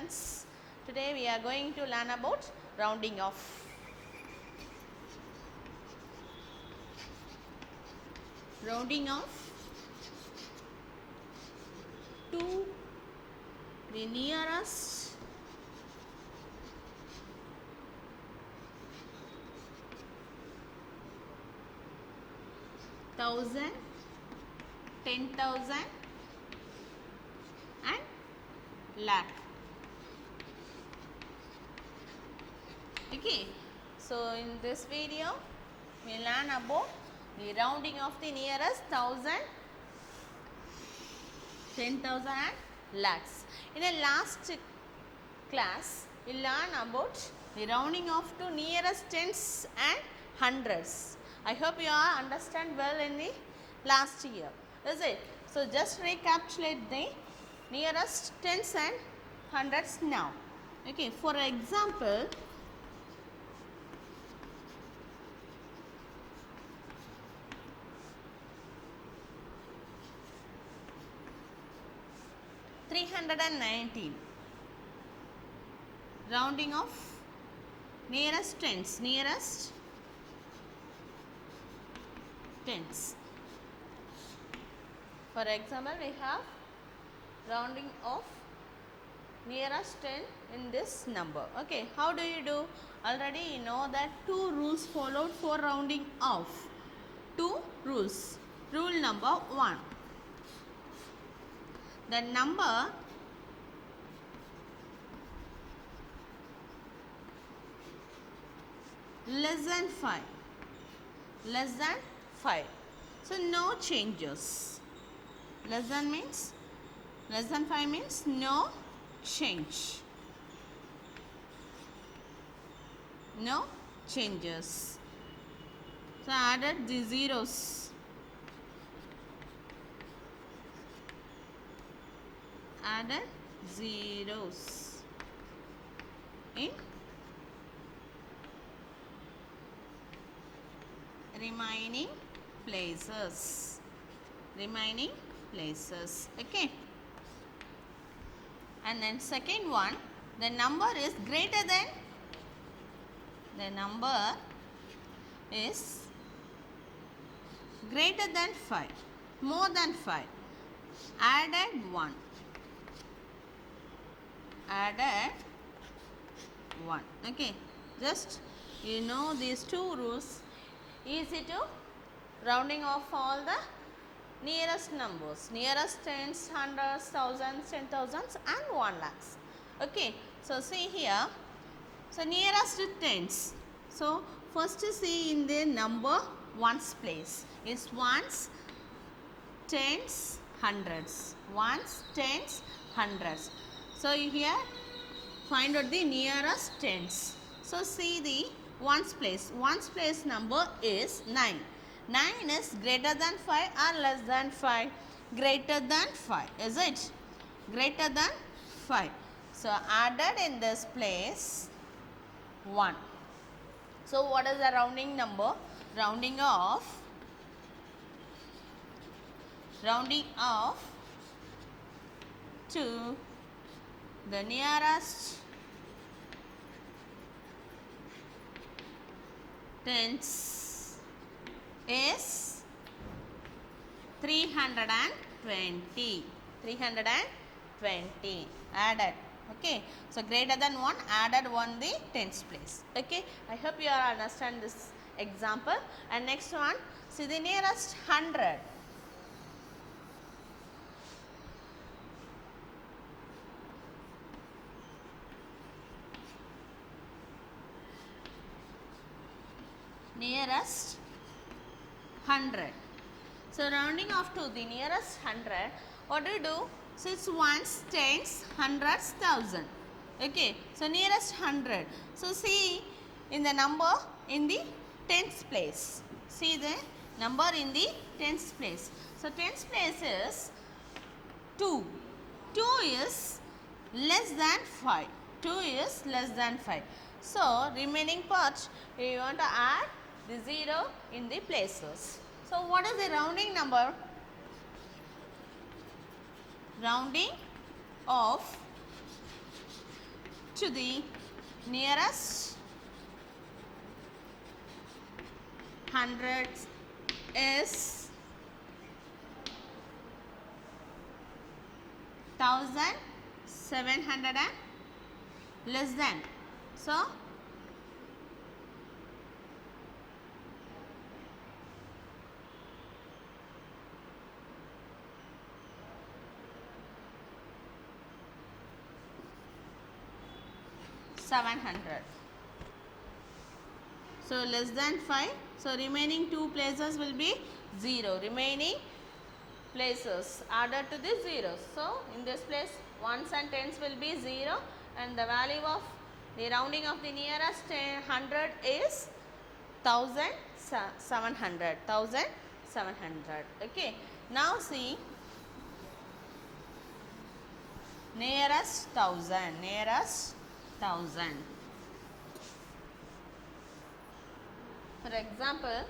students. Today we are going to learn about rounding off. Rounding off to the nearest thousand, 10,000 and lakh. Okay, so in this video we learn about the rounding of the nearest thousand, 10,000 and lakhs. In the last class we learn about the rounding off to nearest tens and hundreds. I hope you all understand well in the last year, is it? So just recapitulate the nearest tens and hundreds now. Okay, for example, $319. Rounding off nearest tens, nearest tens. For example, we have rounding off nearest 10 in this number. Okay, how do you do? Already you know that two rules followed for rounding off. Two rules. Rule number 1. The number less than 5. Less than 5. So no changes. Less than 5 means no change. No changes. So added the zeros. Added zeros in remaining places. Remaining places. Okay. And then second one, the number is greater than, the number is greater than 5, more than 5. Added 1. Added 1. Okay, just you know these two rules, easy to rounding off all the nearest numbers, nearest tens, hundreds, thousands, 10,000s and 1 lakhs. Okay, so see here, so nearest tens. So first see in the number ones place is ones, tens, hundreds. Ones, tens, hundreds. So here find out the nearest tens. So see the ones place. Ones place number is 9. 9 is greater than 5 or less than 5? Greater than 5, is it? Greater than 5. So added in this place 1. So what is the rounding number? Rounding off to the nearest tens is 320. 320 added. Okay, so greater than 1, added 1 the tens place. Okay, I hope you all understand this example. And next one, see the nearest 100. Nearest 100. So rounding off to the nearest 100, what do you do? So it's ones, tens, hundreds, thousand. Okay, so nearest 100. So see in the number in the tens place. See the number in the tens place. So tens place is 2. 2 is less than 5. 2 is less than 5. So remaining part we want to add the 0 in the places. So what is the rounding number? Rounding of to the nearest hundreds is 1700 and less than. So 700. So less than 5. So remaining two places will be 0. Remaining places added to the zeros. So in this place ones and tens will be 0 and the value of the rounding of the nearest 100 is 1700. 1700. Okay. Now see nearest 1000. Nearest 1000. For example,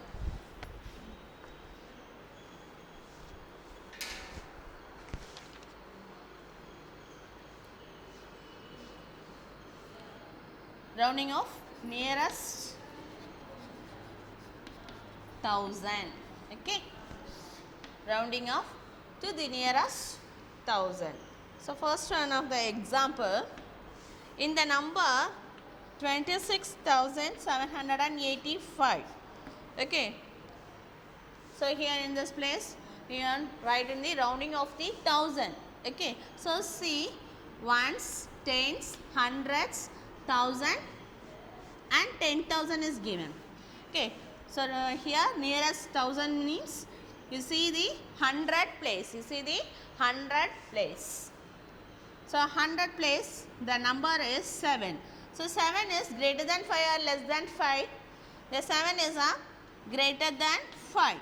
rounding off nearest 1000. Okay, rounding off to the nearest 1000. So first one of the example, in the number 26,785. Okay, so here in this place we are write in the rounding of the 1000. Okay, so see ones, tens, hundreds, thousand and 10,000 is given. Okay, so here nearest 1000 means you see the 100 place. You see the 100 place. So 100 place, the number is 7. So 7 is greater than 5 or less than 5. The 7 is a greater than 5.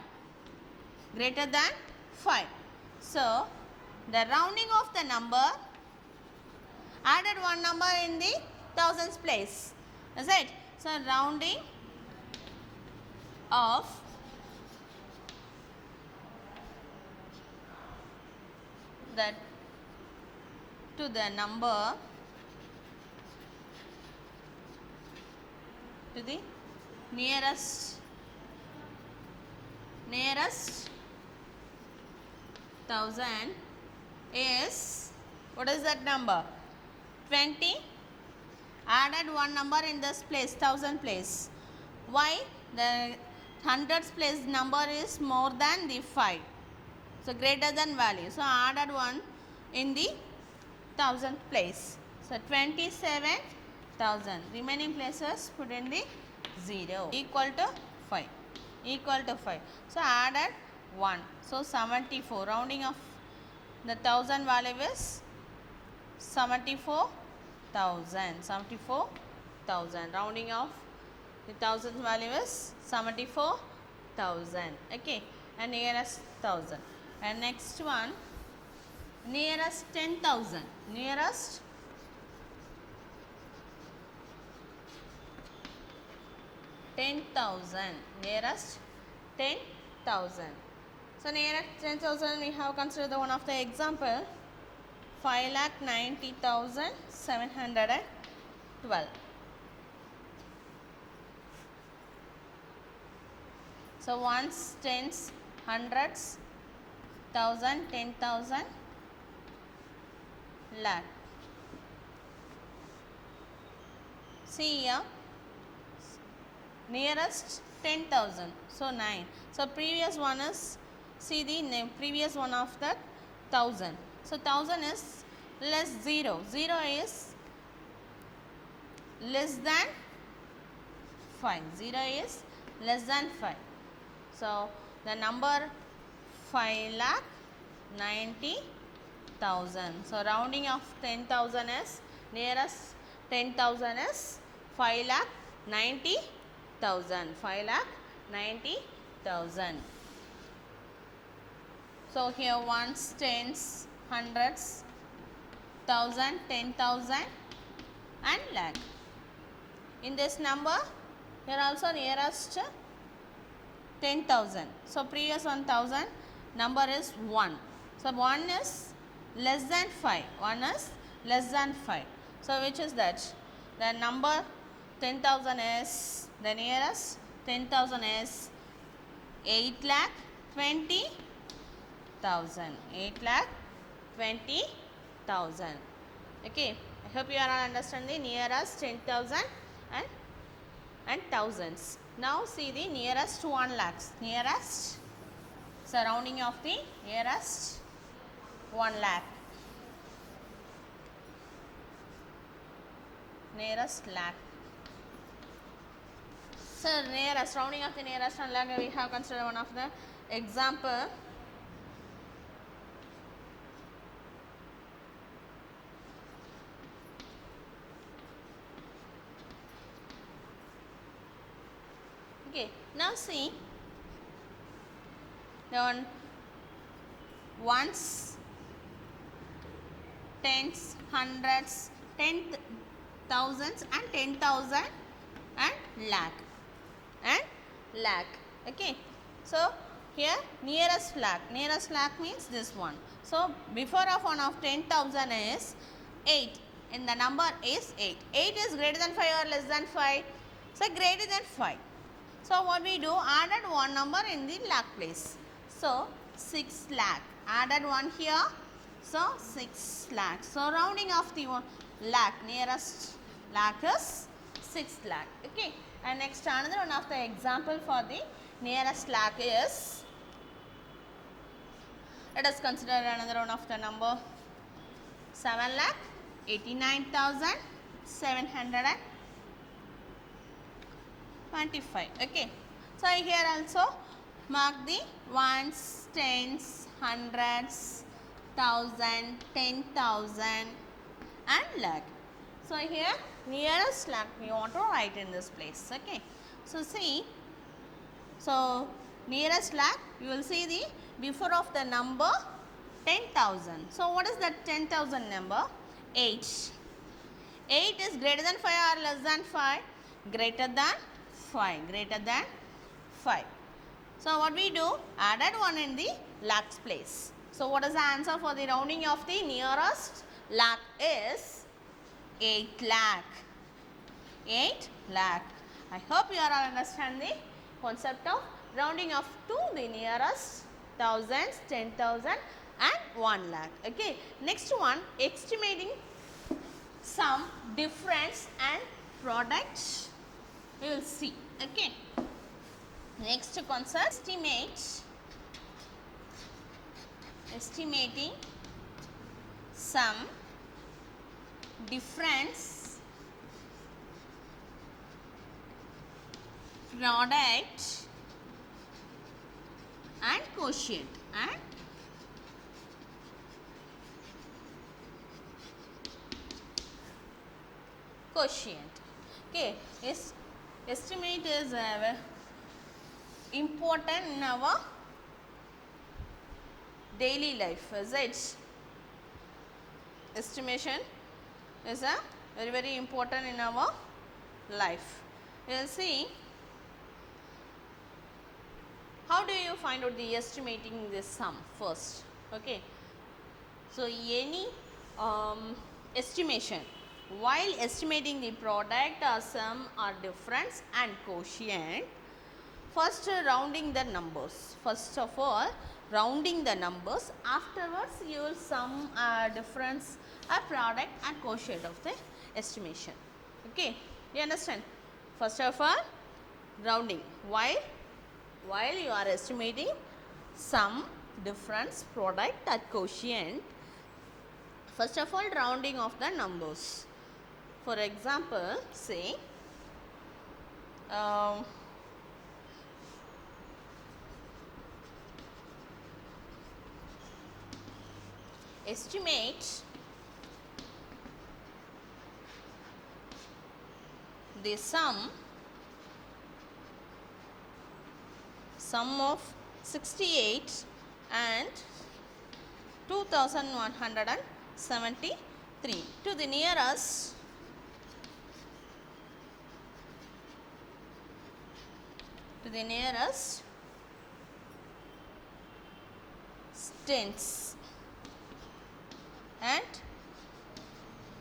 Greater than 5. So the rounding of the number, added one number in the thousands place. Is it? So rounding of that to the number to the nearest 1000 is, what is that number? 20. Added one number in this place, 1000 place. Why? The hundreds place number is more than the 5. So greater than value. So added one in the 1000 place. So 27,000. Remaining places put in the 0. Equal to 5. Equal to 5. So added 1. So 74. Rounding of the 1000 value is 74,000. 74,000. Rounding of the 1000 value is 74,000. Okay. And nearest 1000. And next one, nearest 10,000. Nearest 10,000. Nearest 10,000. So nearest 10,000 we have considered the one of the example, 5,90,712. So ones, tens, hundreds, thousand, 10,000, lakh. See here, nearest 10,000. So 9. So previous one is, see the previous one of that 1000. So 1000 is less 0. 0 is less than 5. 0 is less than 5. So the number 5,90,000. So rounding of 10,000 is, nearest 10,000 is 5,90,000. 5,90,000. So here ones, tens, hundreds, thousand, 10,000 and lakh. In this number, here also nearest 10,000. So previous 1,000 number is 1. So 1 is less than 5. 1 is less than 5. So which is that? The number 10,000 is, the nearest 10,000 is 8,20,000. 8,20,000. Okay, I hope you are all understand the nearest 10,000 and thousands. Now see the nearest 1 lakhs. Nearest, surrounding of the nearest 1 lakh. Nearest lakh. So nearest, rounding of the nearest 1 lakh, we have considered one of the example. Okay, now see the ones, tens, hundreds, 10,000s and 10,000 and lakh. Okay, so here nearest lakh means this one. So before of one of 10,000 is 8 and the number is 8. 8 is greater than 5 or less than 5? So greater than 5. So what we do, added one number in the lakh place. So 6 lakh, added one here, so 6 lakh. So rounding of the lakh, nearest lakh is 6 lakh. Okay, and next another one of the example for the nearest lakh is, let us consider another one of the number 7,89,725. Okay, so here also mark the ones, tens, hundreds, thousand, 10,000 and lakh. So here nearest lakh we want to write in this place. Okay, so see, so nearest lakh you will see the before of the number 10,000. So what is that 10,000 number? 8. 8 is greater than 5 or less than 5? Greater than 5. Greater than 5. So what we do? Added one in the lakhs place. So what is the answer for the rounding of the nearest lakh is 8 lakh. 8 lakh. I hope you are all understand the concept of rounding off to the nearest thousands, 10,000 and 1 lakh. Okay. Next one, estimating some difference and product. We will see. Okay. Next concept, estimating some difference, product and quotient Okay, estimate is important in our daily life, is it? Estimation is a very important in our life. We will see how do you find out the estimating this sum first. Okay, so any estimation, while estimating the product or sum or difference and quotient, first rounding the numbers. First of all, rounding the numbers. Afterwards, you will sum difference, a product and quotient of the estimation. Okay, you understand? First of all, rounding. While you are estimating sum, difference, product or quotient, first of all, rounding of the numbers. For example, say estimate the sum of 68 and 2,173 to the nearest tens and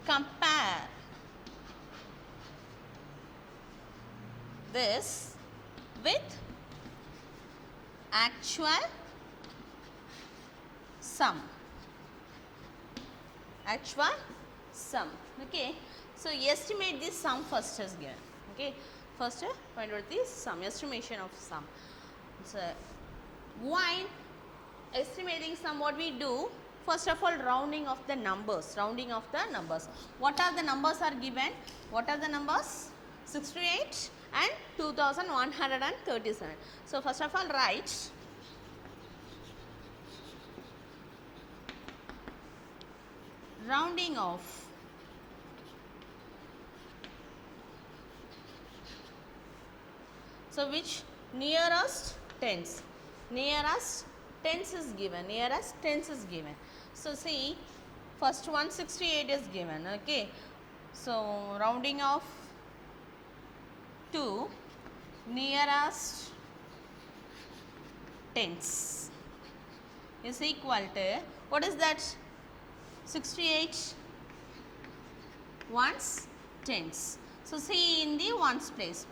compare this with actual sum. Actual sum. Okay. So estimate the sum first is given. Okay. First find out the sum, estimation of sum. So while estimating sum, what we do? First of all, rounding of the numbers. Rounding of the numbers. What are the numbers are given? What are the numbers? 68 and 2137. So first of all, write rounding off so which nearest tens is given, so see, first 168 is given. Okay, so rounding off to nearest tens is equal to, what is that? 68 ones tens. So see, in the ones place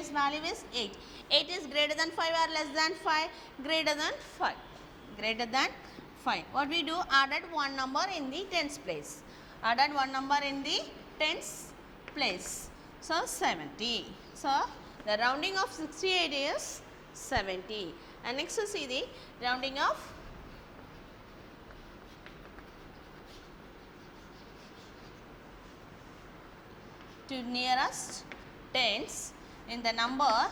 value is 8. 8 is greater than 5 or less than 5? Greater than 5. Greater than 5. What we do? Added one number in the tens place. Added one number in the tens place. So 70. So the rounding of 68 is 70. And next you see the rounding of to nearest tens in the number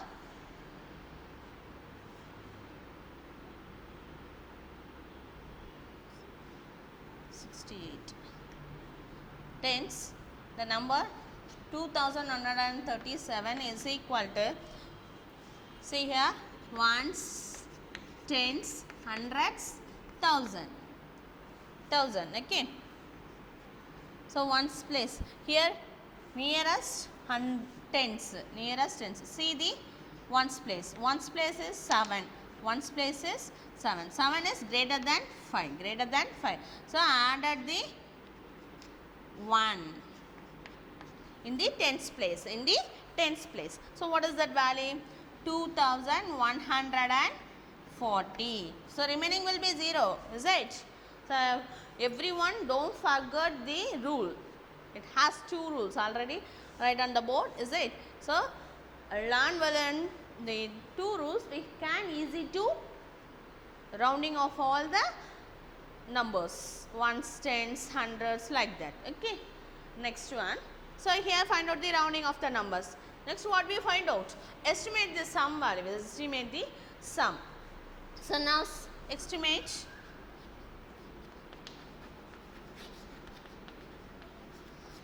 68 tens, the number 2137 is equal to, see here, ones, tens, hundreds, thousand. Okay, so ones place here, nearest tens, see the ones place is 7, ones place is 7 is greater than 5, so added the 1 in the tens place, so what is that value? 2140. So remaining will be 0, is it? So everyone, don't forget the rule. It has 2 rules already right on the board, is it? So learn well and the 2 rules, we can easy to rounding of all the numbers, ones, tens, hundreds, like that. Okay, next one. So here find out the rounding of the numbers. Next, what we find out? Estimate the sum value. Estimate the sum. So now estimate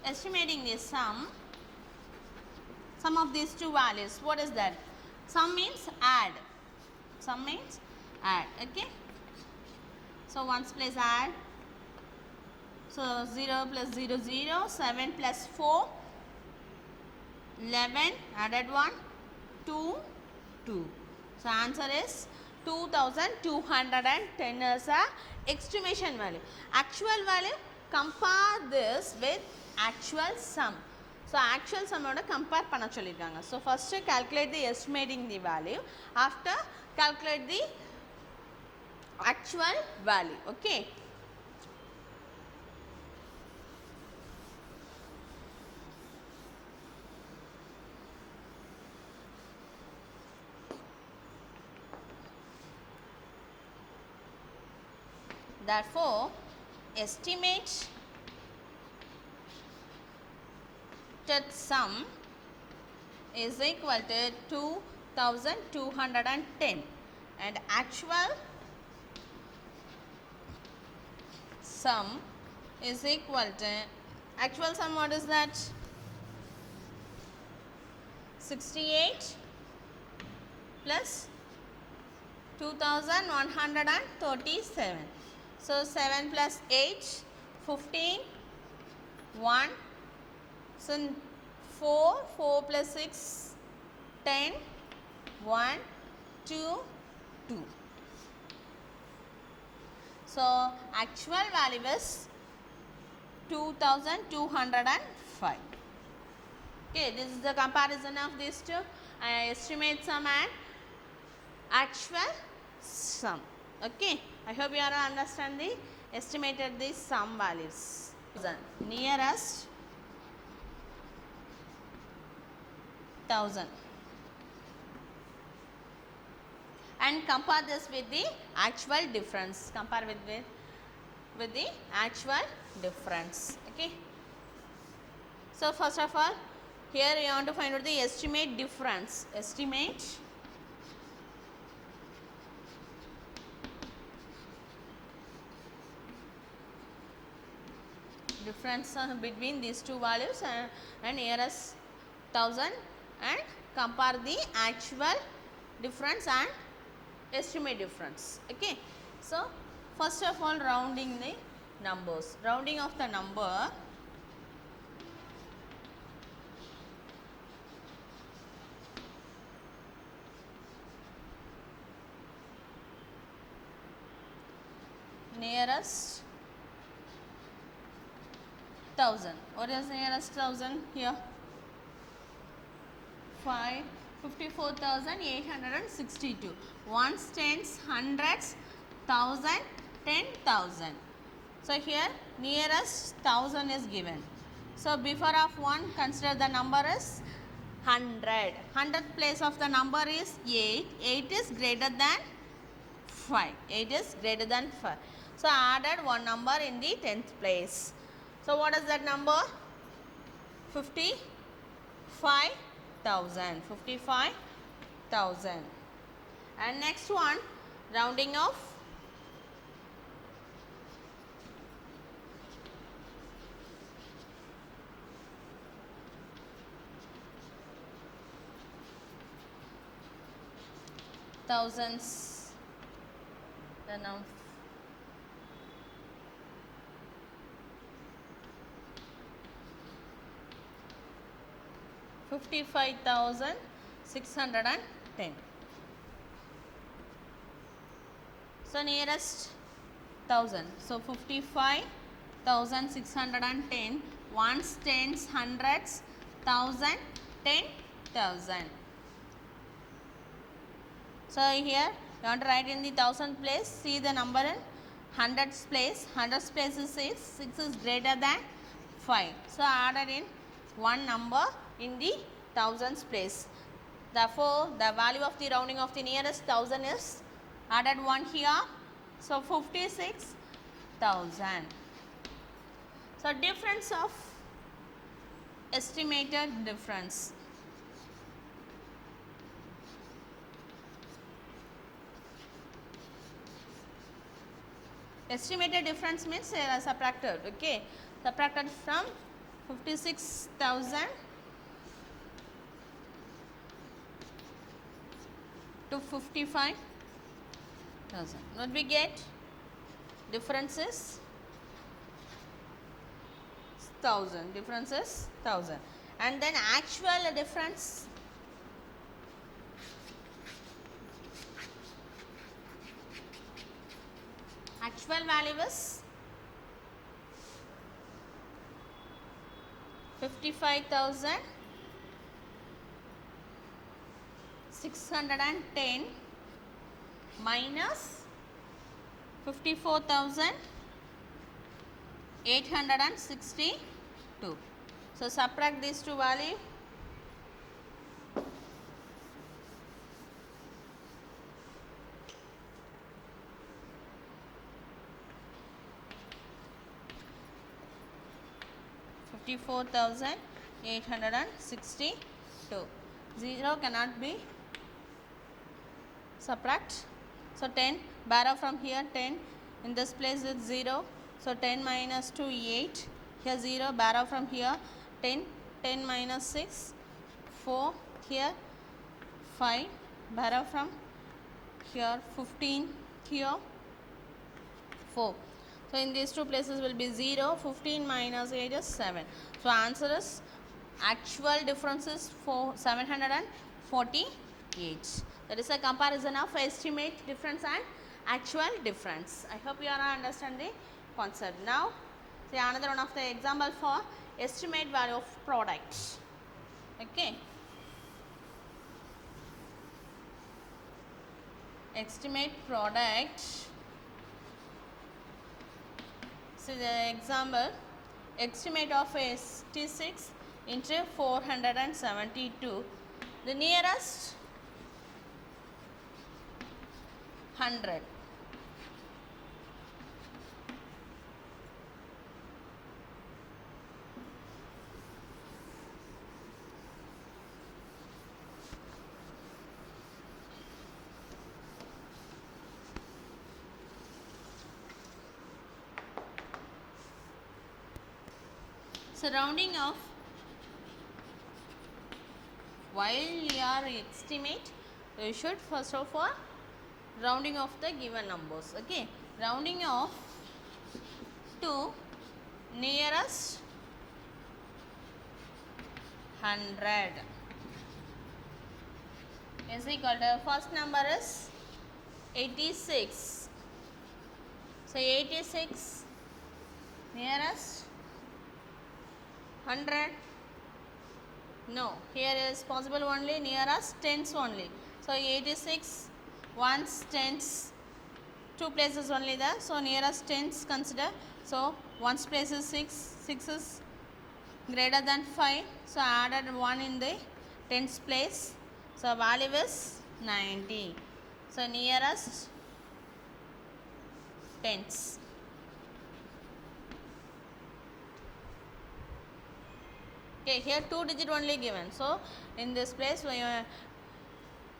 estimating the sum of these two values. What is that? Sum means add. Okay. So ones place add. So 0 plus 0, 0. 7 plus 4, 11. Added 1, 2, 2. So answer is 2210 as a estimation value. Actual value, compare this with actual sum. So actual sum oda compare panna solliranga. So first calculate the estimating the value, after calculate the actual value. Okay. Therefore, estimate sum is equal to 2210 and actual sum is equal to, actual sum what is that? 68 plus 2137. So 7 plus 8, 15, 1. So 4 plus 6, 10, 1, 2, 2. So actual value is 2205. Okay, this is the comparison of these two. estimate sum and actual sum. Okay, I hope you are understand the estimated the sum values. Nearest 1000 and compare this with the actual difference. Compare with the actual difference. Okay. So first of all, here you want to find out the estimate difference. Estimate difference between these two values and nearest 1000 and compare the actual difference and estimate difference. Okay. So first of all, rounding the numbers. Rounding of the number. Nearest 1000. What is nearest 1000 here? 54,862. Ones, tens, hundreds, thousand, 10,000. So here nearest 1000 is given. So before of 1, consider the number is 100. 100th place of the number is 8. 8 is greater than 5. 8 is greater than 5. So added one number in the 10th place. So what is that number? 55,000. 55,000. And next one, rounding off. Thousands. The number 55,610. So nearest 1000. So 55,610. Ones, tens, hundreds, thousand, 10,000. So here you want to write in the 1000 place. See the number in hundreds place. Hundreds place is 6. 6 is greater than 5. So added in one number in the thousands place. Therefore, the value of the rounding of the nearest 1000 is added 1 here. So 56,000. So difference of estimated difference. Estimated difference means subtracted. Okay, subtracted from 56,000 to 55,000. What we get? Difference is 1000. Difference is 1000. And then actual difference. Actual value is 55,610 minus 54,862. So subtract these two values. $54,862. 0 cannot be subtract. So 10, borrow from here 10. In this place it's 0. So 10 minus 2, 8. Here 0, borrow from here 10. 10 minus 6, 4. Here 5, borrow from here 15. Here 4. So in these two places will be 0. 15 minus 8 is 7. So answer is actual difference is 748. That is a comparison of estimate difference and actual difference. I hope you are understand the concept. Now see another one of the example for estimate value of product. Okay. estimate product. See the example, estimate of ST6 into 472, the nearest 100. So rounding off, while you are estimate, you should first of all rounding off the given numbers. Okay, rounding off to nearest 100 is equal to, first number is 86. So 86 nearest 100. No, here is possible only nearest tens only. So 86 ones, tens, two places only there. So nearest tens consider. So ones place is 6, 6 is greater than 5. So added 1 in the tens place. So value is 90. So nearest tens. Okay, here 2 digit only given. So in this place we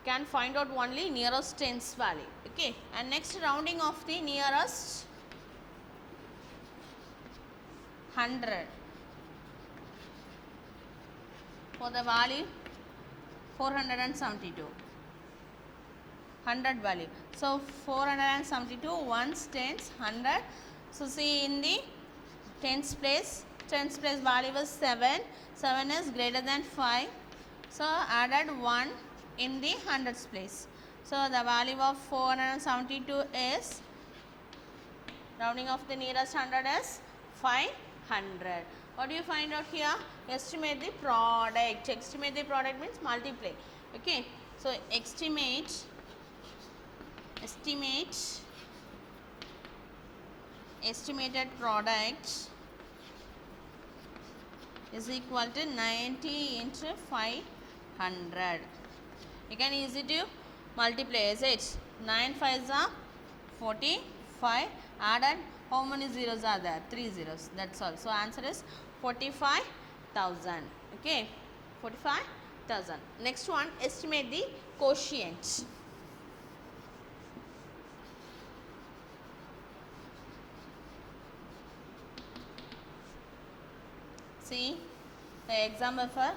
can find out only nearest tens value. Okay, and next rounding of the nearest 100 for the value 472. 100 value. So 472 ones, tens, 100. So see in the tens place value was 7. 7 is greater than 5. So added 1 in the hundreds place. So the value of 472 is, rounding off the nearest 100 is 500. What do you find out here? Estimate the product. Estimate the product means multiply. Okay. So estimated product is equal to 90 into 500. You can easy to multiply, is it? 9 5s are 45. Added, how many zeros are there? 3 zeros. That's all. So answer is 45,000. Okay, 45,000. Next one, estimate the quotient. See the example for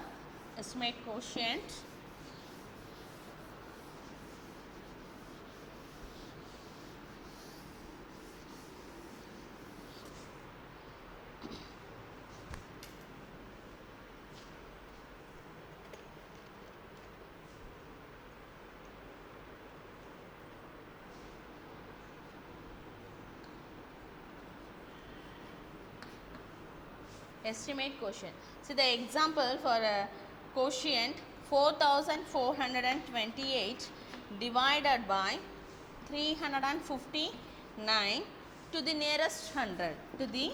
estimate quotient. Estimate quotient. See the example for a quotient, 4428 divided by 359 to the nearest 100. To the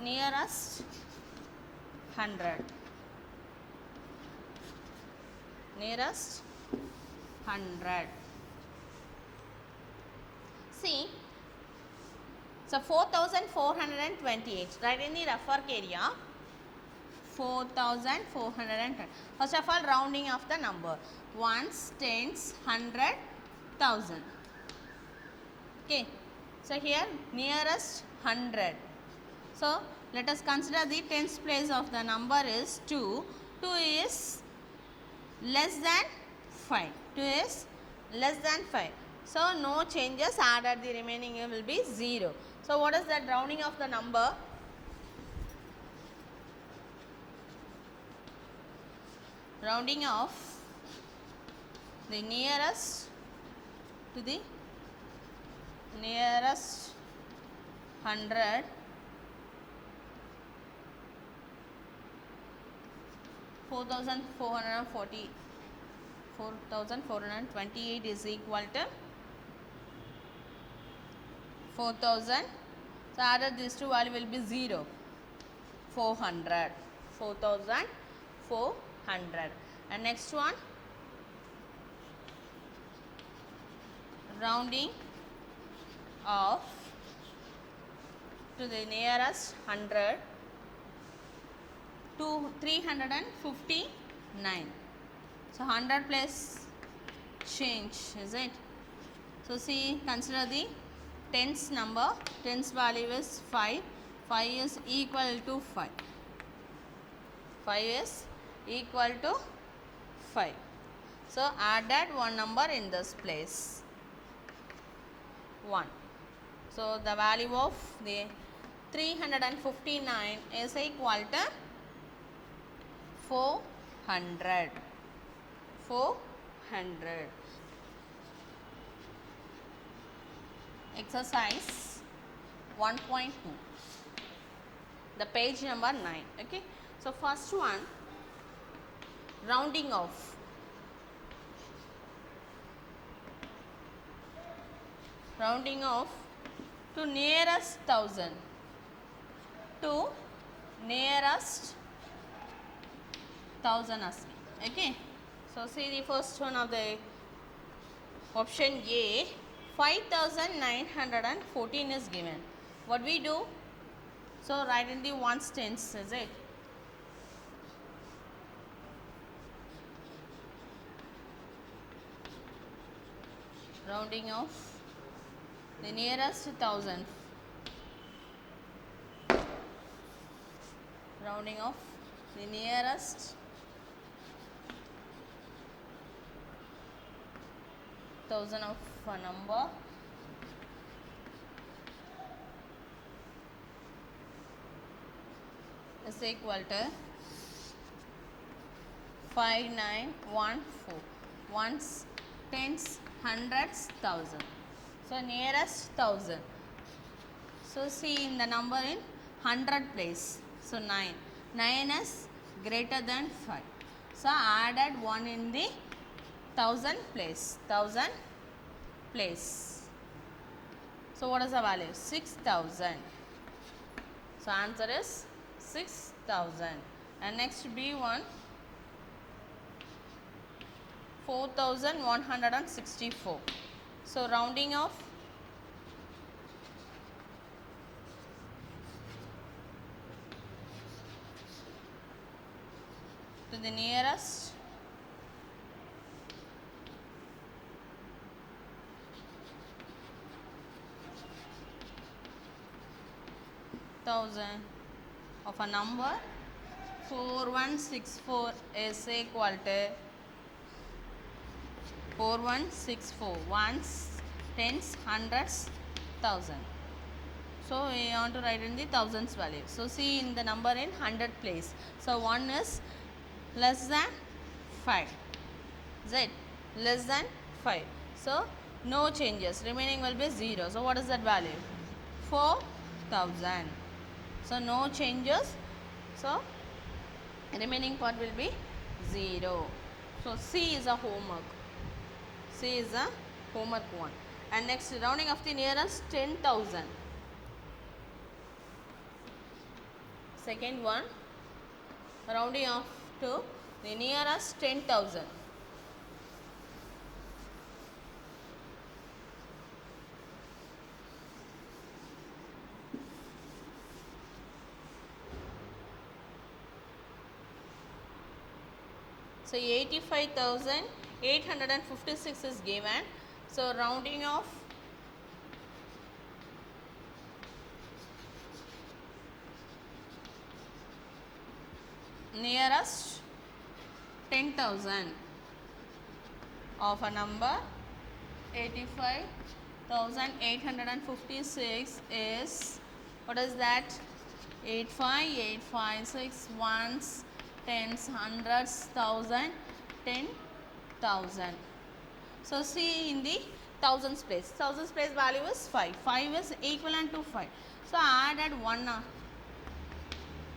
nearest 100. Nearest 100. See, so 4428, right in the rough work area, 4420. First of all, rounding of the number, ones, tens, 100, 1000. Okay, so here nearest 100. So let us consider the tens place of the number is 2. 2 is less than 5. 2 is less than 5. So no changes, added the remaining will be 0. So what is that rounding of the number? Rounding off the nearest to the nearest 100 4440 4428 is equal to 4000. So added these two value will be 0. 400. 4400. And next one, rounding off to the nearest 100 to 359. So 100 place change, is it? So see, consider the tens number. Tens value is 5. 5 is equal to 5. 5 is equal to 5. So added one number in this place, 1. So the value of the 359 is equal to 400. 400. Exercise 1.2. The page number 9. Okay. So first one, rounding off. Rounding off to nearest 1000. To nearest 1000 asking. Okay. So see the first one of the option A, 5914 is given. What we do? So write in the ones tens, is it? Rounding off the nearest 1000. Rounding off the nearest 1000 of a number. Is equal to 5914. Ones, tens, hundreds, thousand. So nearest 1000. So see in the number in 100 place. So 9. 9 is greater than 5. So added 1 in the 1000 place. 1000 place. So what is the value? 6000. So answer is 6000. And next B1, 4164. So rounding off to the nearest 1000 of a number, 4164 is equal to 4164. Ones, tens, hundreds, thousand. So we want to write in the thousands value. So see in the number in 100 place. So 1 is less than 5. Z less than 5. So no changes. Remaining will be 0. So what is that value? 4000. So no changes. So remaining part will be 0. So C is a homework. C is a homework one. And next, rounding of the nearest 10,000. Second one, rounding off to the nearest 10,000. So 85,856 is given. So rounding off nearest 10,000 of a number, 85,856 is, what is that? 85856 ones, tens, hundreds, thousand, 10,000. So see in the thousands place. Thousands place value is 5. 5 is equivalent to 5. So I added 1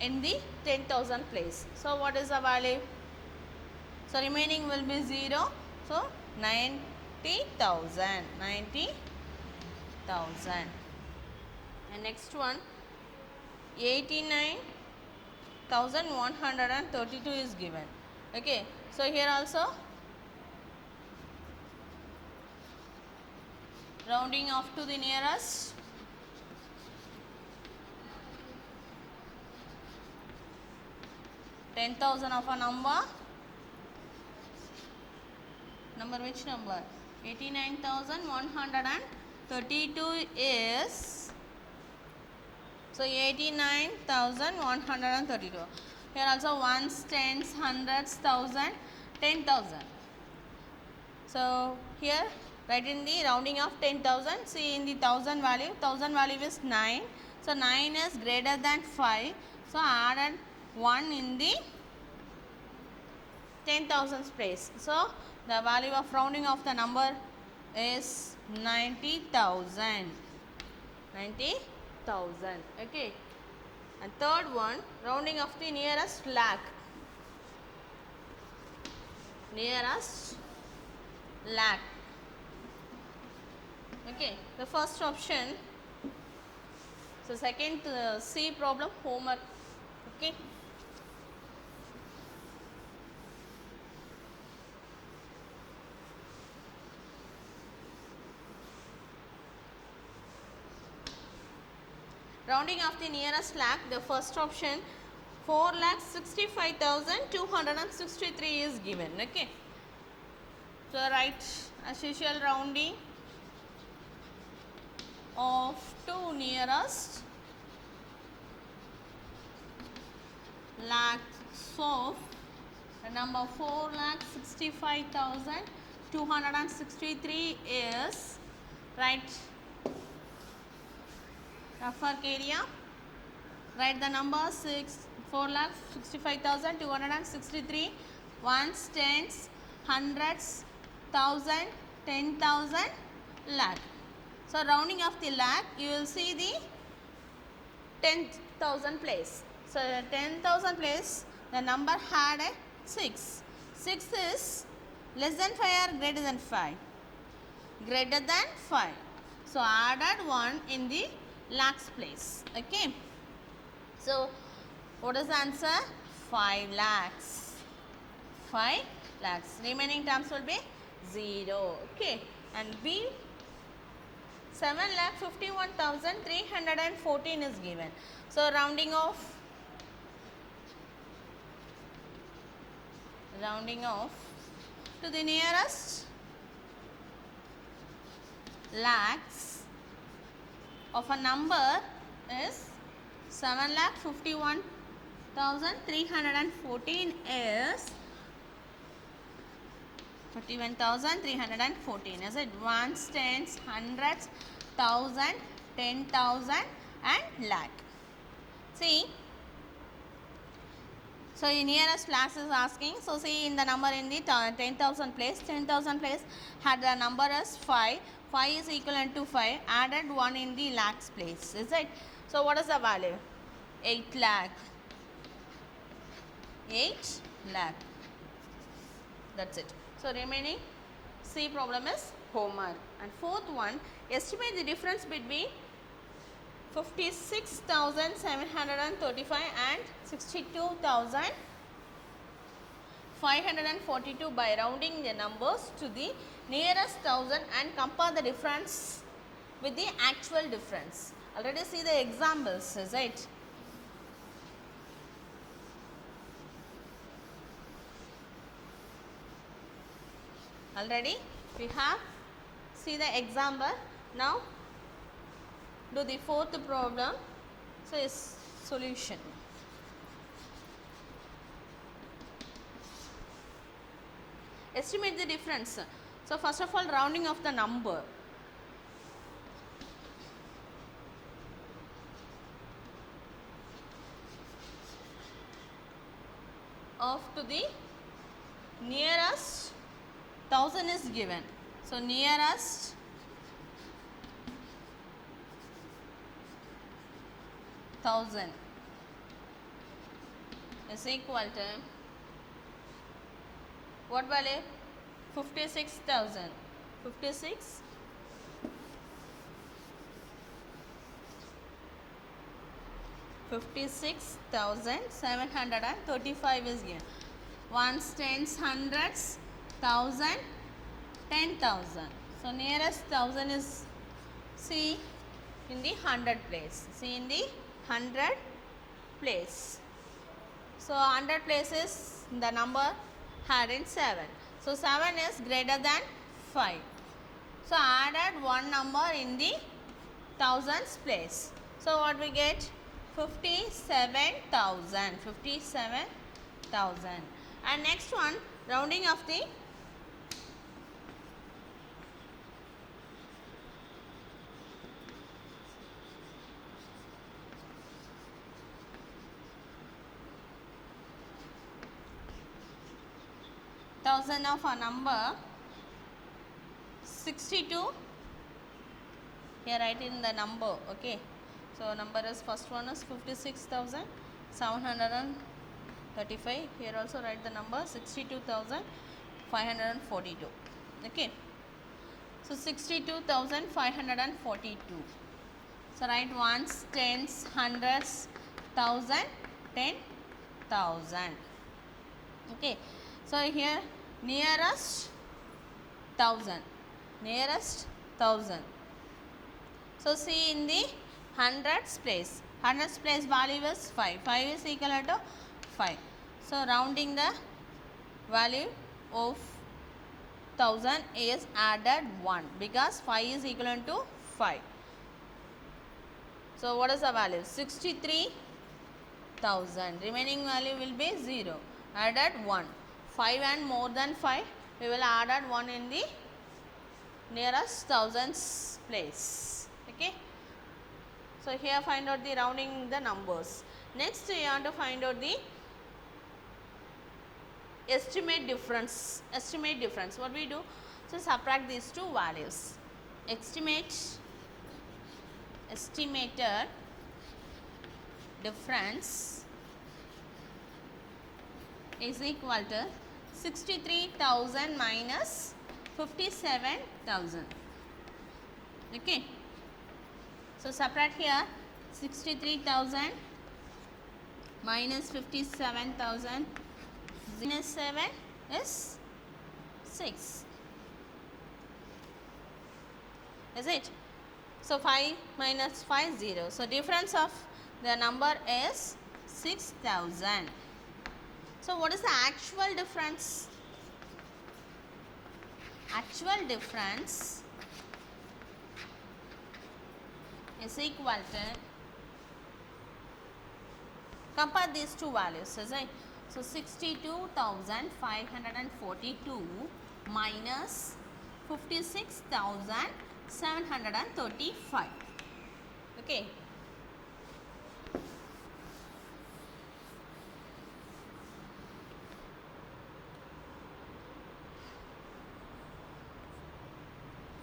in the 10,000 place. So what is the value? So remaining will be 0. So 90,000. 90,000. And next one, 89,132 is given. Okay, so here also rounding off to the nearest. Ten thousand of a number. Which number? 89,132 is, so 89,132. Here also ones, tens, hundreds, thousand, 10,000. So here write in the rounding of 10,000. See in the thousand value is 9. So 9 is greater than 5. So added 1 in the 10,000's place. So the value of rounding of the number is 90,000. 90,000. Okay. And third one, rounding of the nearest lakh. Nearest lakh. Okay. The first option. So second C problem, homework. Okay. Rounding of the nearest lakh, the first option 4,65,263 is given. Okay. So write as usual rounding of two nearest lakhs of the number 4,65,263 is, write rough work area, write the number 4,65,263, ones, tens, hundreds, thousand, 10,000, lakh. So rounding of the lakh, you will see the 10,000 place. So 10,000 place, the number had a 6. 6 is less than 5 or greater than 5? Greater than 5. So added 1 in the lakhs place. Okay. So what is the answer? 5 lakhs. 5 lakhs. Remaining terms will be 0. Okay. And B, 7,51,314 is given. So rounding off to the nearest lakhs of a number is 7,51,314 is 41,314. Is it ones, tens, hundreds, thousand, 10,000 and lakh? See. So the nearest lakhs is asking. So see in the number in the 10,000 place. 10,000 place had the number as 5. 5 is equivalent to 5. Added 1 in the lakhs place. Is it? So what is the value? 8 lakh. 8 lakh. That's it. So remaining C problem is homework. And fourth one, estimate the difference between 56,735 and 62,542 by rounding the numbers to the nearest thousand and compare the difference with the actual difference. Already see the examples, is it? Already we have see the example. Now do the fourth problem. So is solution. Estimate the difference. So first of all, rounding of the number. Of to the nearest 1,000 is given. So nearest 1,000 is equal to what value? 56,000. 56. 56,735 is given. Ones, tens, hundreds, thousand, 10,000. So nearest thousand is C in the 100 place. C in the 100 place. So 100 places the number had in 7. So 7 is greater than 5. So added one number in the thousands place. So what we get? 57,000. 57,000. And next one, rounding of the thousand of a number 62. Here write in the number. Okay. So number is first one is 56,735. Here also write the number 62,542. Okay. So 62,542. So write ones, tens, hundreds, thousand, 10,000. Okay. So here nearest thousand. Nearest thousand. So see in the hundreds place. Hundreds place value is 5. 5 is equal to 5. So rounding the value of 1000 is added 1 because 5 is equal to 5. So what is the value? 63,000. Remaining value will be 0. Added 1. 5 and more than 5 we will add 1 in the nearest thousands place. Okay. So here find out the rounding the numbers. Next we want to find out the estimate difference. Estimate difference. What we do? So subtract these two values. Estimated difference is equal to 63,000 minus 57,000. Okay. So subtract here 63,000 minus 57,000. Minus 7 is 6. Is it? So 5 minus 5 0. So difference of the number is 6,000. So what is the actual difference? Actual difference is equal to, compare these two values, is it? So 62,542 minus 56,735. Okay.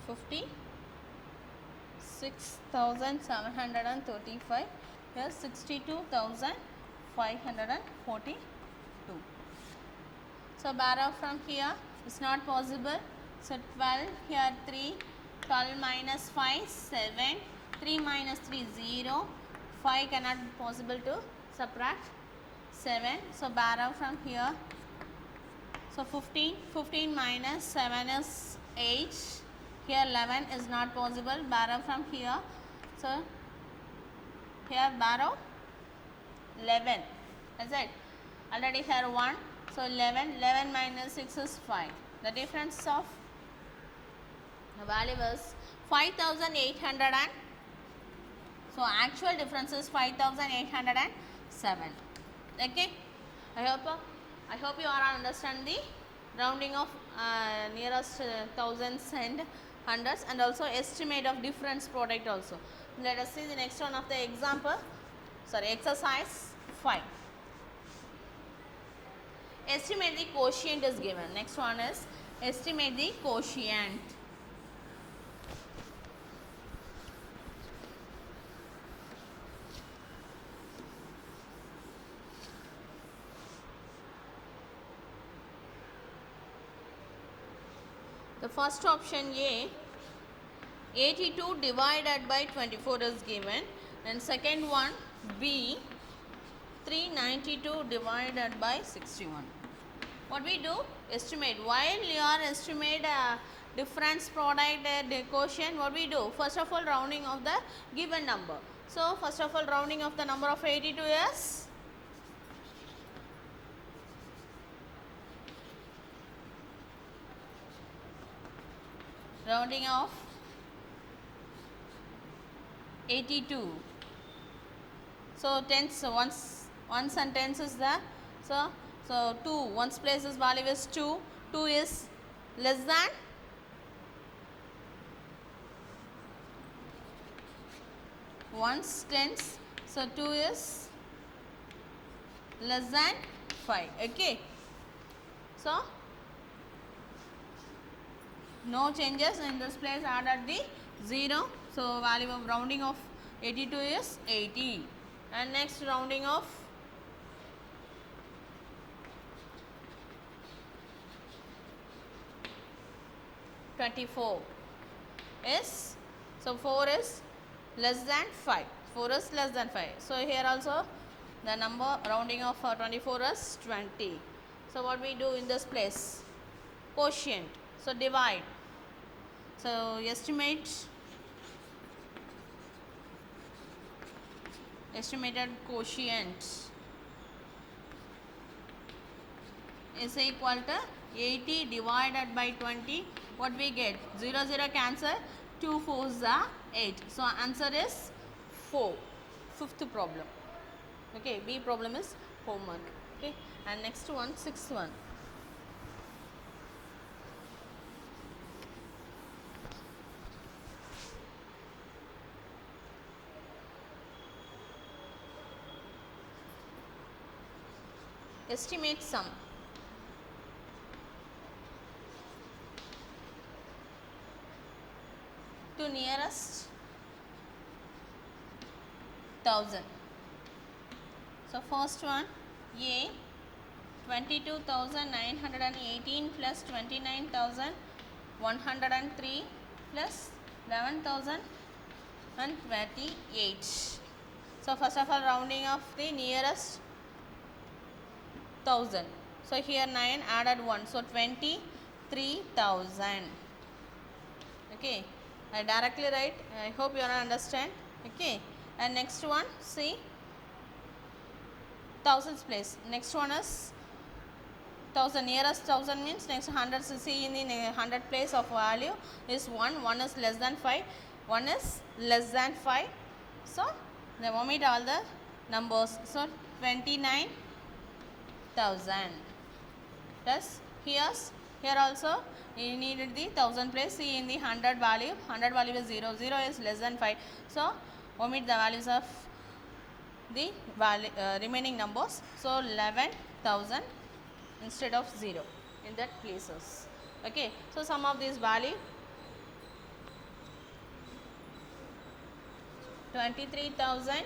$56,735. Here 62,542. So borrow from here is not possible. So 12 here 3. 12 minus 5 7. 3 minus 3 0. 5 cannot be possible to subtract 7. So borrow from here. So 15. 15 minus 7 is 8. Here 11 is not possible. Borrow from here. So here borrow 11. Is it? Already here 1. So 11. 11 minus 6 is 5. The difference of the value is 5,800 and so actual difference is 5,807. Okay. I hope you are understand the rounding of nearest thousands and hundreds and also estimate of difference product also. Let us see the next one of the example. Sorry, exercise 5. Estimate the quotient is given. Next one is estimate the quotient. The first option A, 82 divided by 24 is given, and second one B, 392 divided by 61. What we do? Estimate. While you are estimate difference, product, quotient, what we do? First of all, rounding of the given number. So first of all, rounding of the number of 82 is rounding of 82. So tens, ones and tens is there. So 2, ones place is value is 2. 2 is less than ones tens. So 2 is less than 5. Okay. So no changes in this place. Add at the 0. So value of rounding of 82 is 80. And next rounding of 24 is, so 4 is less than 5. 4 is less than 5. So here also the number rounding of 24 is 20. So what we do in this place? Quotient. So divide. So estimated quotient is equal to 80 divided by 20. What we get? 0 0 cancel. 2 4s are 8. So answer is 4. Fifth problem. Okay, B problem is homework. Okay, and next one, sixth one. Estimate sum. To nearest 1000. So first one, A, 22,918 plus 29,103 plus 11,028. So first of all, rounding of the nearest 1000. So here 9 added 1, so 23,000. Okay, I directly write. I hope you understand. Okay, and next one, see, thousands place. Next one is 1000. Nearest 1000 means next 100. So see, in the 100 place of value is 1. 1 is less than 5. 1 is less than 5. So they omit all the numbers. So 29,000. Plus here also you needed the 1000 place. See, in the 100 value is 0. 0 is less than 5. So omit the values of the remaining numbers. So 11,000 instead of 0 in that places. Okay, so sum of this value 23,000,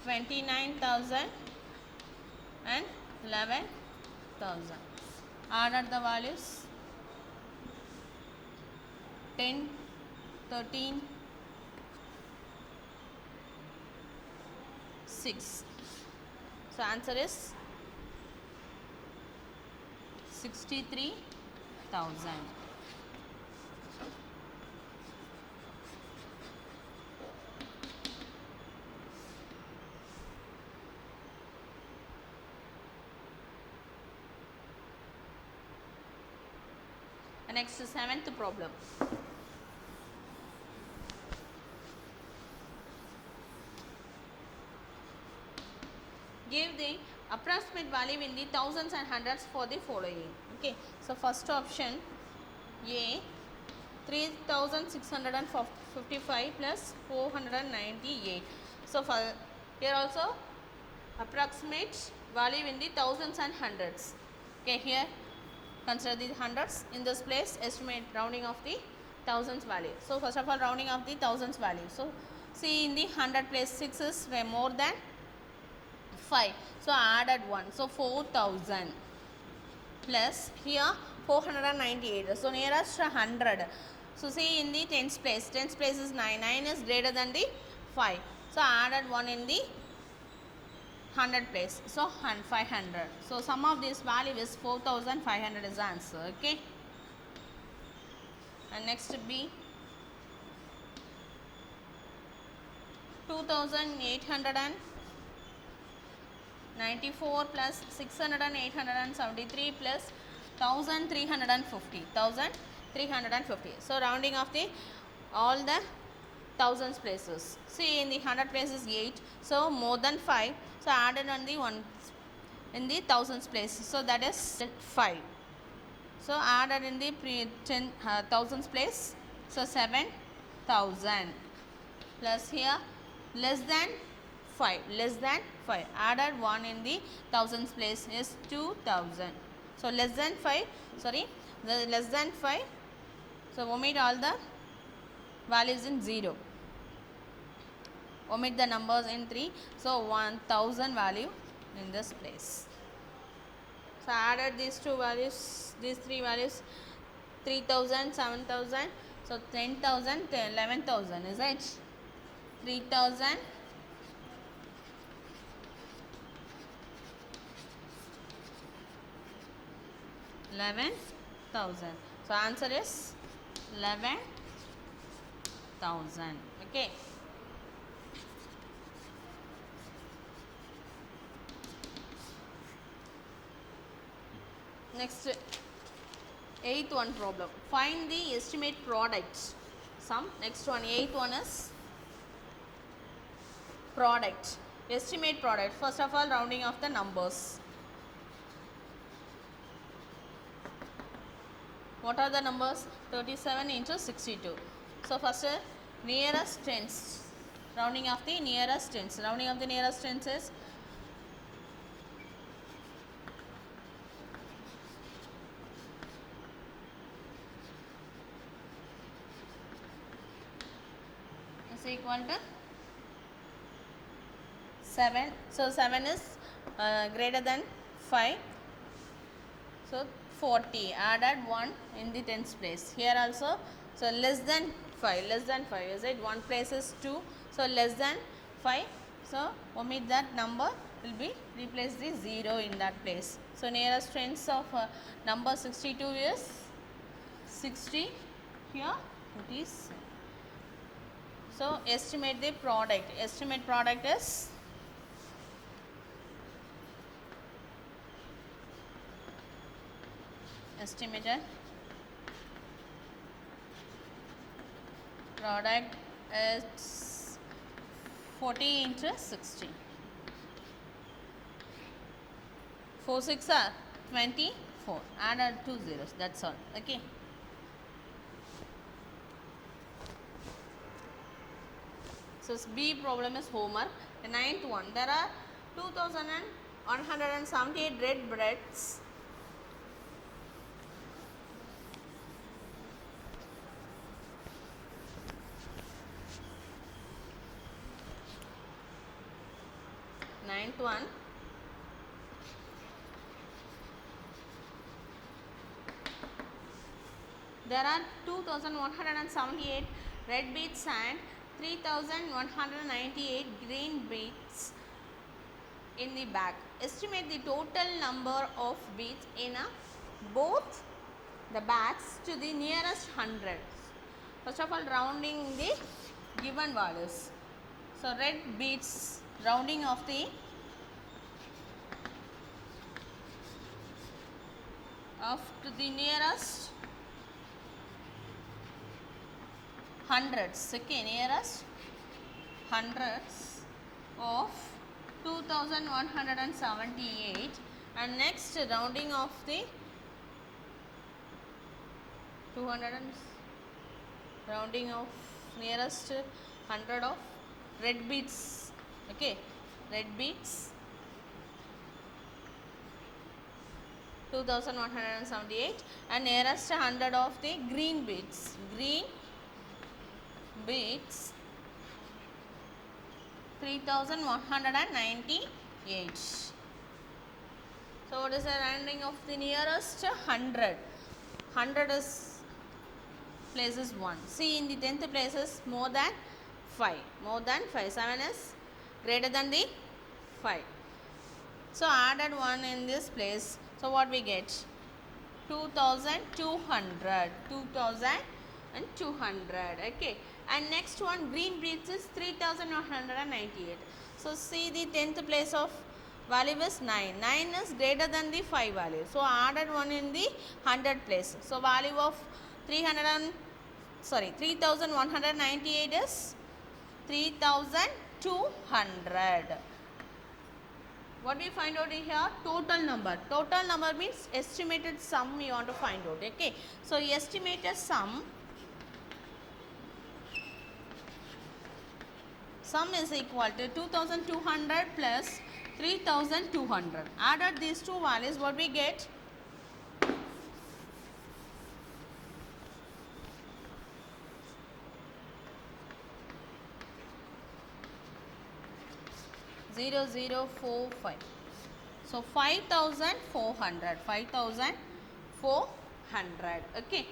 29,000 and 11,000. Add the values 10, 13, 6. So answer is 63,000. And next, seventh problem. Give the approximate value in the thousands and hundreds for the following. Okay, so first option A, 3,655 plus 498. So for here also approximate value in the thousands and hundreds. Okay, here consider the hundreds. In this place, estimate rounding of the thousands value. So first of all, rounding of the thousands value. So see, in the 100 place 6 is more than 5. So I added 1. So 4,000. plus here 498. So nearest 100. So see in the tens place. Tens place is 9. 9 is greater than the 5. So added 1 in the 100 place. So 500. So sum of this value is 4500 is the answer. Okay. And next B. 2894 plus 600 and 873 plus 1350. 1350. So rounding of the all the thousands places. See in the 100 places 8. So more than 5. So added on the 1 in the thousands place. So that is 5. So added in the thousands place. So 7000 plus here less than 5. Less than 5. Added 1 in the thousands place is 2000. So less than 5. Sorry. The less than 5. So omit all the values in 0. Omit the numbers in 3. So 1000 value in this place. So added these two values, these three values, 3000, 7000. So 10,000, 11,000 is it? 3000, 11,000. So answer is 11,000. Okay. Next, 8th one problem. Find the estimate product sum. Next one, 8th one is product. Estimate product. First of all, rounding of the numbers. What are the numbers? 37 into 62. So first, nearest tens. Rounding of the nearest tens. Rounding of the nearest tens is equal to 7. So 7 is greater than 5. So 40. Added 1 in the tens place. Here also. So less than 5. Less than 5. Is it? 1 place is 2. So less than 5. So omit that number. Will be replace the 0 in that place. So nearest tens of number 62 is 60. Here it is. So estimate the product. Estimate product is estimated product is 40 into 60. 4 6 are 24. Add 2 zeros. That's all. Okay. So B problem is homework. The 9th one. There are 2178 red breads. Ninth one. There are 2178 red beets and 3198 green beets in the bag. Estimate the total number of beets in both the bags to the nearest 100. First of all, rounding the given values. So red beets, rounding of the to the nearest hundreds. Okay, nearest hundreds of 2178. And next, rounding of the 200 and rounding of nearest 100 of red beets. Okay, red beets 2178 and nearest 100 of the green beets. Green beets 3198. So what is the rounding of the nearest? 100. 100 is place is 1. See, in the 10th place is more than 5. More than 5. 7 is greater than the 5. So added 1 in this place. So what we get? 2200. 2200. Okay. And next one, green breeds is 3198. So see, the 10th place of value is 9. 9 is greater than the 5 value. So added 1 in the 100 place. So value of 3198 is 3200. What we find out here? Total number. Total number means estimated sum you want to find out. Okay. So estimated sum is equal to 2200 plus 3200. Added these two values, what we get? 0045. So 5400. 5400. Okay.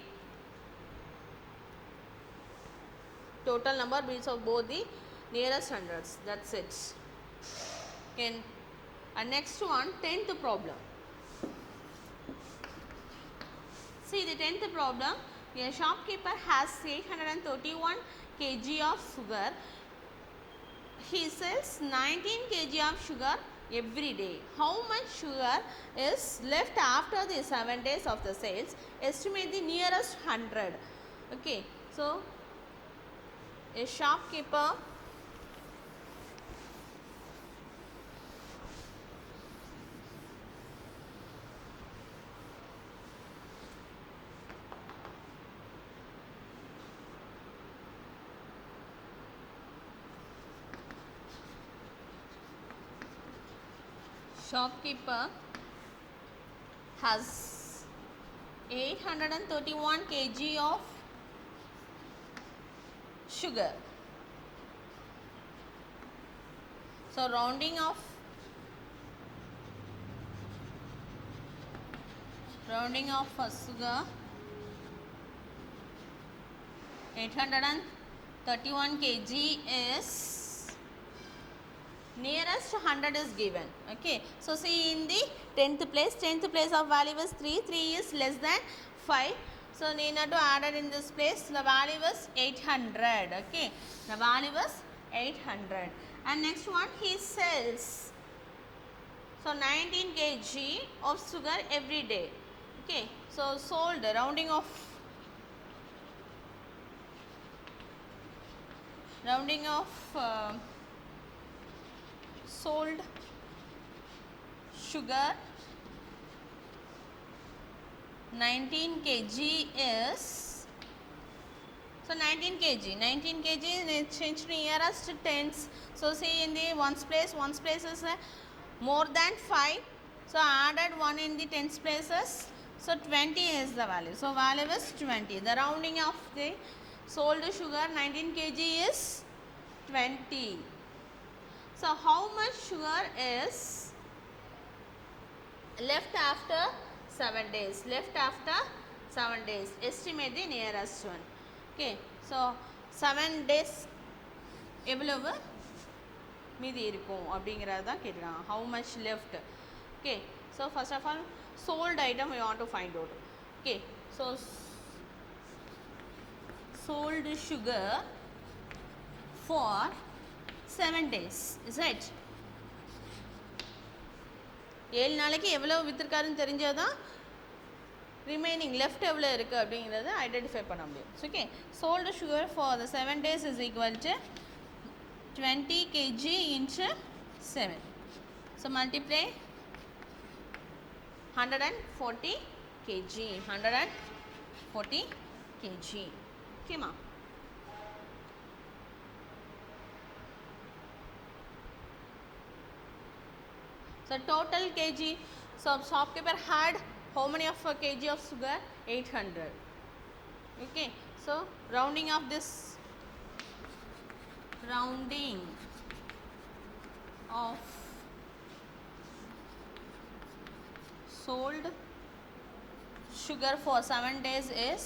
Total number means of both the nearest hundreds. That's it. Okay. And next one, 10th problem. See, the 10th problem. A shopkeeper has 831 kg of sugar. He sells 19 kg of sugar every day. How much sugar is left after the 7 days of the sales? Estimate the nearest 100. Okay. So, a shopkeeper has 831 kg of sugar. So rounding off sugar, 831 kg is nearest 100 is given. Okay. So see, in the 10th place of value is 3. 3 is less than 5. So need not to add it in this place. The value is 800. Okay. The value is 800. And next one, he sells. So 19 kg of sugar every day. Okay. So sold, rounding off sold sugar 19 kg is, so 19 kg is changed to nearest tens. So see, in the ones place is more than 5. So added 1 in the tens places. So 20 is the value. So value is 20. The rounding of the sold sugar 19 kg is 20. So how much sugar is left after 7 days? Estimate the nearest one. Okay. So 7 days எவ்வளவு மீதி இருக்கும் அப்படிங்கறத தான் கேக்குறாங்க. How much left? Okay. So first of all, sold item we want to find out. Okay. So sold sugar for 7 days. Is it? 7 நாளைக்கு எவ்வளவு வித்திருக்காருன்னு தெரிஞ்சாதான் remaining left எவ்வளவு இருக்கு அப்படிங்கறத ஐடென்டிஃபை பண்ண முடியும். Okay. Sold sugar for the 7 days is equal to 20 kg into 7. So multiply 140 kg. 140 kg. Okay, ma. So total kg. So shopkeeper had how many of a kg of sugar? 800. Okay. So rounding of this, rounding of sold sugar for 7 days is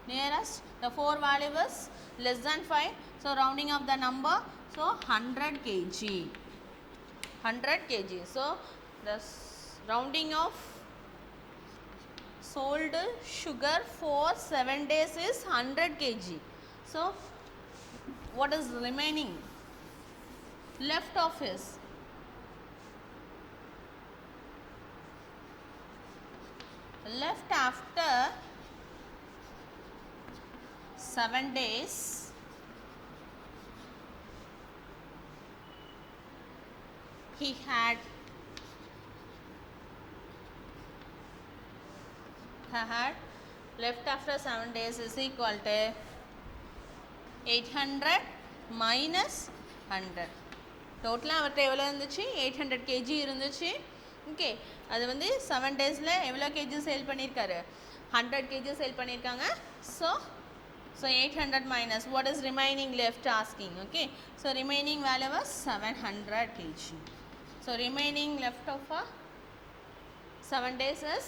nearest, the 4 value is less than 5, so rounding up the number, so 100 kg, 100 kg. So the rounding of sold sugar for 7 days is 100 kg. So what is remaining left of is left after 7 days, he had left after 7 days is equal to 800 minus 100. டோட்டலாக அவர்கிட்ட எவ்வளோ இருந்துச்சு, 800 kg இருந்துச்சு. Okay, அது வந்து 7 டேஸில் எவ்வளோ KG sale பண்ணியிருக்காரு, 100 kg சேல் பண்ணியிருக்காங்க. So 800 minus what is remaining left asking. Okay, so remaining value was 700 kg. So remaining left of 7 days is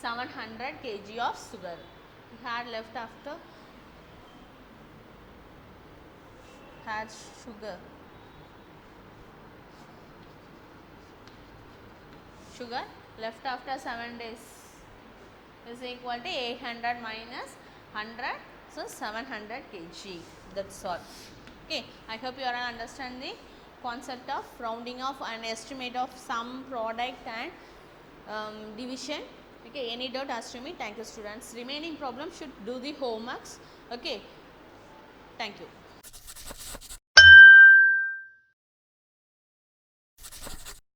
700 kg of sugar he had left after had sugar left after 7 days is equal to 800 minus 100, so 700 kg. That's all. Okay, I hope you all understand the concept of rounding off and estimate of some product and division. Okay, any doubt ask to me. Thank you students. Remaining problem should do the homeworks. Okay, thank you.